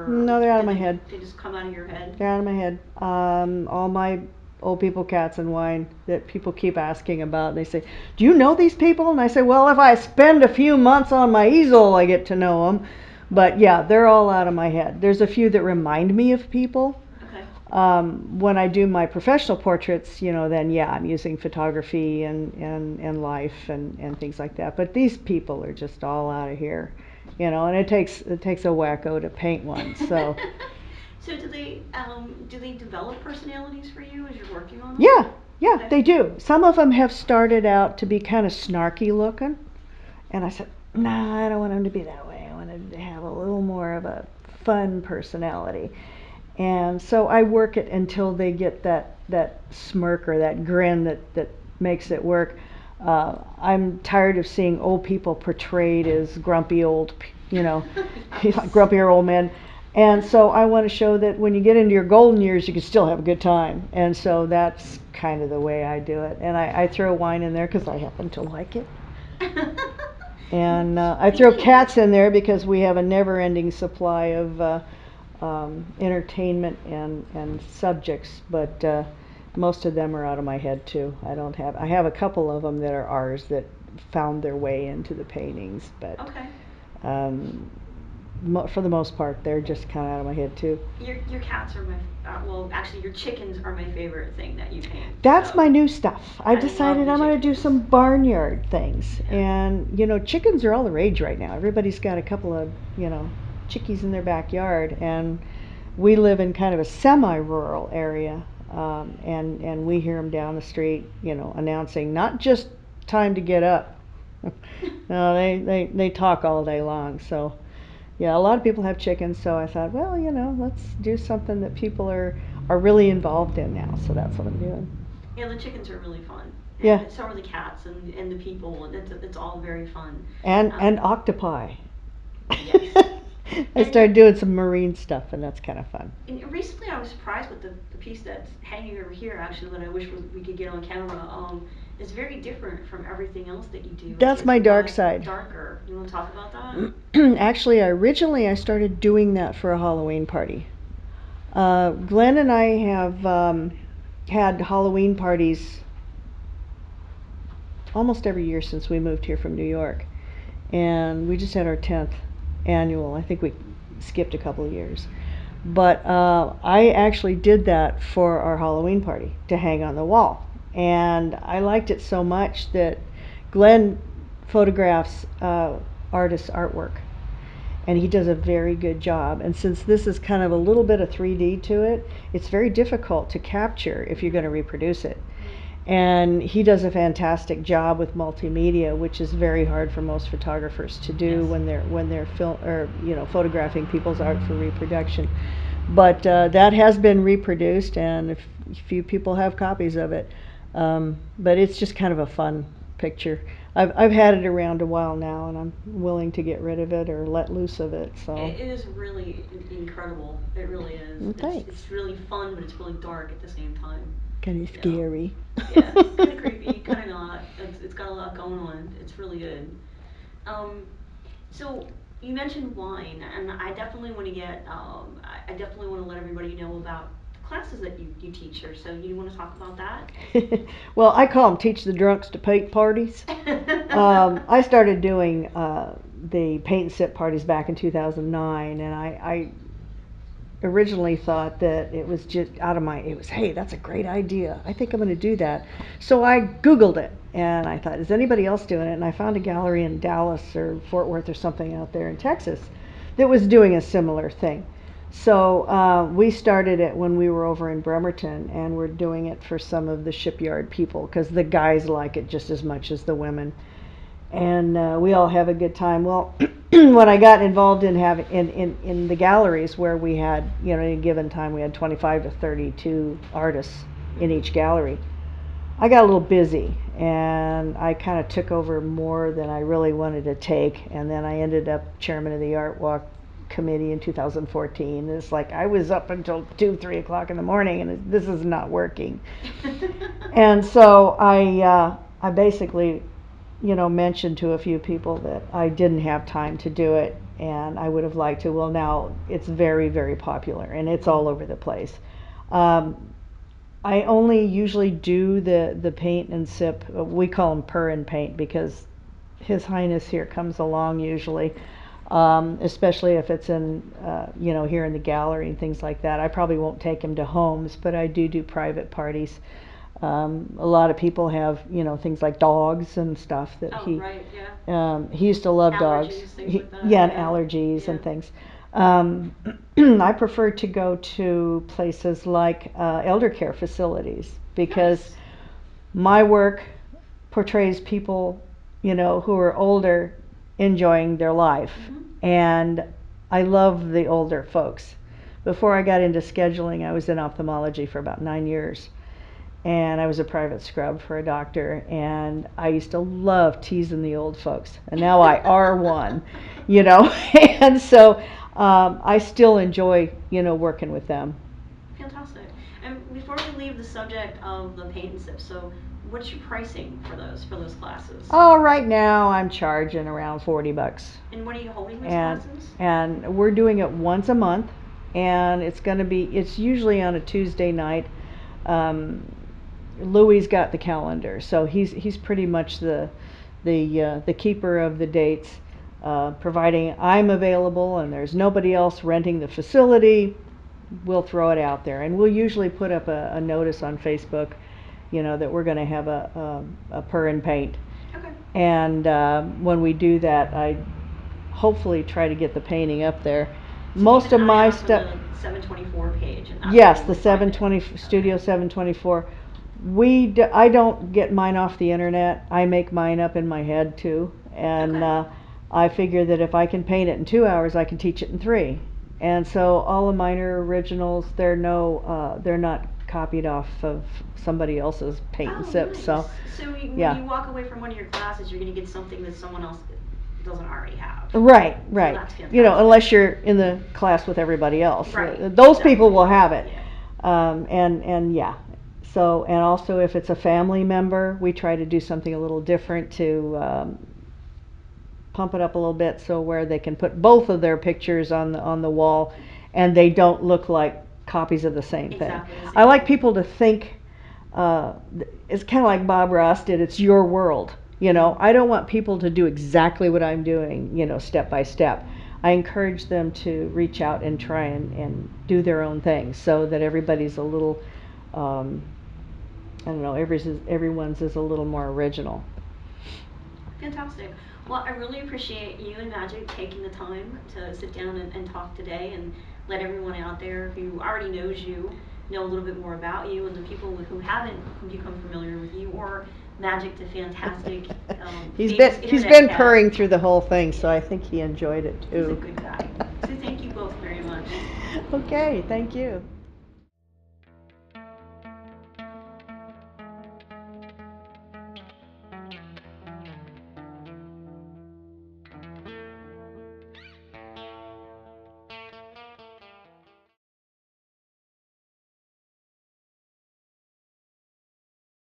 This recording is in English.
or No, they're out of do my head. they just come out of your head? They're out of my head. All my old people, cats, and wine that people keep asking about. And they say, "Do you know these people?" And I say, "Well, if I spend a few months on my easel, I get to know them." But yeah, they're all out of my head. There's a few that remind me of people. Okay. When I do my professional portraits, then yeah, I'm using photography and life and things like that. But these people are just all out of here, and it takes a wacko to paint one. So So do they develop personalities for you as you're working on them? yeah, yeah, Okay. they do. Some of them have started out to be kind of snarky looking, and I said, nah, I don't want them to be that way. I want them to have a little more of a fun personality. And so I work it until they get that smirk or that grin that makes it work. I'm tired of seeing old people portrayed as grumpy old, Yes. grumpier old men. And so I want to show that when you get into your golden years, you can still have a good time. And so that's kind of the way I do it. And I throw wine in there because I happen to like it. And I throw Speaking cats in there because we have a never-ending supply of entertainment and subjects, but most of them are out of my head too. I have a couple of them that are ours that found their way into the paintings, but Okay. um, for the most part, they're just kind of out of my head too. Your cats are my well, actually, your chickens are my favorite thing that you paint. That's So my new stuff. I I love decided the I'm going to do chickens. some barnyard things. Yeah. And, chickens are all the rage right now. Everybody's got a couple of, chickies in their backyard. And we live in kind of a semi-rural area. And we hear them down the street, announcing not just time to get up. No, they talk all day long. So, yeah, a lot of people have chickens. So I thought, well, let's do something that people are really involved in now. So that's what I'm doing. Yeah, the chickens are really fun, Yeah, and so are the cats and the people, and it's all very fun. and octopi. Yes. I And started doing some marine stuff, and that's kind of fun. And recently, I was surprised with the piece that's hanging over here. Actually, that I wish we could get on camera. It's very different from everything else that you do. That's It's my a dark lot side. darker. You want to talk about that? Actually, originally I started doing that for a Halloween party. Glenn and I have had Halloween parties almost every year since we moved here from New York, and we just had our 10th annual. I think we skipped a couple of years. But I actually did that for our Halloween party to hang on the wall. And I liked it so much that Glenn photographs artists' artwork. And he does a very good job. And since this is kind of a little bit of 3D to it, it's very difficult to capture if you're going to reproduce it. And he does a fantastic job with multimedia, which is very hard for most photographers to do Yes. when they're photographing people's art for reproduction. But that has been reproduced, and a few people have copies of it. But it's just kind of a fun picture. I've had it around a while now, and I'm willing to get rid of it or let loose of it. So It is really incredible. It really is. well, It's thanks. really fun, but it's really dark at the same time. Kind of You know. scary. Yeah, kind of creepy, kind of not. It's got a lot going on. It's really good. Um, So you mentioned wine, and I definitely want to get. I definitely want to let everybody know about the classes that you teach here. So you want to talk about that? Well, I call them teach the drunks to paint parties. I started doing the paint and sip parties back in 2009, and I originally thought that it was just it was, hey, that's a great idea. I think I'm going to do that. So I Googled it, and I thought, is anybody else doing it? And I found a gallery in Dallas or Fort Worth or something out there in Texas that was doing a similar thing. So we started it when we were over in Bremerton, and we're doing it for some of the shipyard people because the guys like it just as much as the women, and we all have a good time. Well, when I got involved in having in the galleries where we had, at a given time we had 25 to 32 artists in each gallery, I got a little busy, and I kind of took over more than I really wanted to take, and then I ended up chairman of the art walk committee in 2014. And it's like I was up until 2, 3 o'clock in the morning, and this is not working. And so I basically mentioned to a few people that I didn't have time to do it, and I would have liked to. Well, now it's very, very popular, and it's all over the place. Um, I only usually do the paint and sip. We call them purr and paint because His Highness here comes along usually, especially if it's in, here in the gallery and things like that. I probably won't take him to homes, but I do private parties. A lot of people have, things like dogs and stuff that Oh, right, yeah. he used to love dogs. Allergies, things like that. Yeah, and Yeah. allergies Yeah. and things. I prefer to go to places like elder care facilities because Nice. my work portrays people, who are older enjoying their life. Mhm. And I love the older folks. Before I got into scheduling, I was in ophthalmology for about 9 years. And I was a private scrub for a doctor, and I used to love teasing the old folks. And now I are one, and so I still enjoy, working with them. Fantastic. And before we leave the subject of the paint and sip, so what's your pricing for those classes? Oh, right now I'm charging around $40. And when are you holding those and classes? and we're doing it once a month, and it's usually on a Tuesday night. um, Louis got the calendar, so he's pretty much the keeper of the dates, providing I'm available and there's nobody else renting the facility. We'll throw it out there, and we'll usually put up a notice on Facebook, that we're going to have a purr and paint. Okay. And when we do that, I hopefully try to get the painting up there. So Most keep of an eye my out for stuff. the 724 page, and that's Yes, where the you'll find it. 720 Studio Okay. 724. I don't get mine off the internet. I make mine up in my head too, and Okay. I figure that if I can paint it in 2 hours, I can teach it in three. And so all of mine are originals. They're not copied off of somebody else's paint and Oh, sip. So, nice. So when yeah. you walk away from one of your classes, you're going to get something that someone else doesn't already have. Right, So right. that's fantastic. Unless you're in the class with everybody else. Right, Those people exactly. will have it. Yeah. And yeah. So, and also if it's a family member, we try to do something a little different to pump it up a little bit so where they can put both of their pictures on the wall, and they don't look like copies of the same thing. Exactly the same I like thing. people to think, it's kind of like Bob Ross did, it's your world. I don't want people to do exactly what I'm doing, step by step. I encourage them to reach out and try and do their own thing so that everybody's a little, I don't know, everyone's is a little more original. Fantastic. Well, I really appreciate you and Magic taking the time to sit down and talk today and let everyone out there who already knows you know a little bit more about you, and the people who haven't become familiar with you or Magic, the fantastic famous He's internet been cat. purring through the whole thing, so I think he enjoyed it He's a too. good guy. So thank you both very much. Okay, thank you.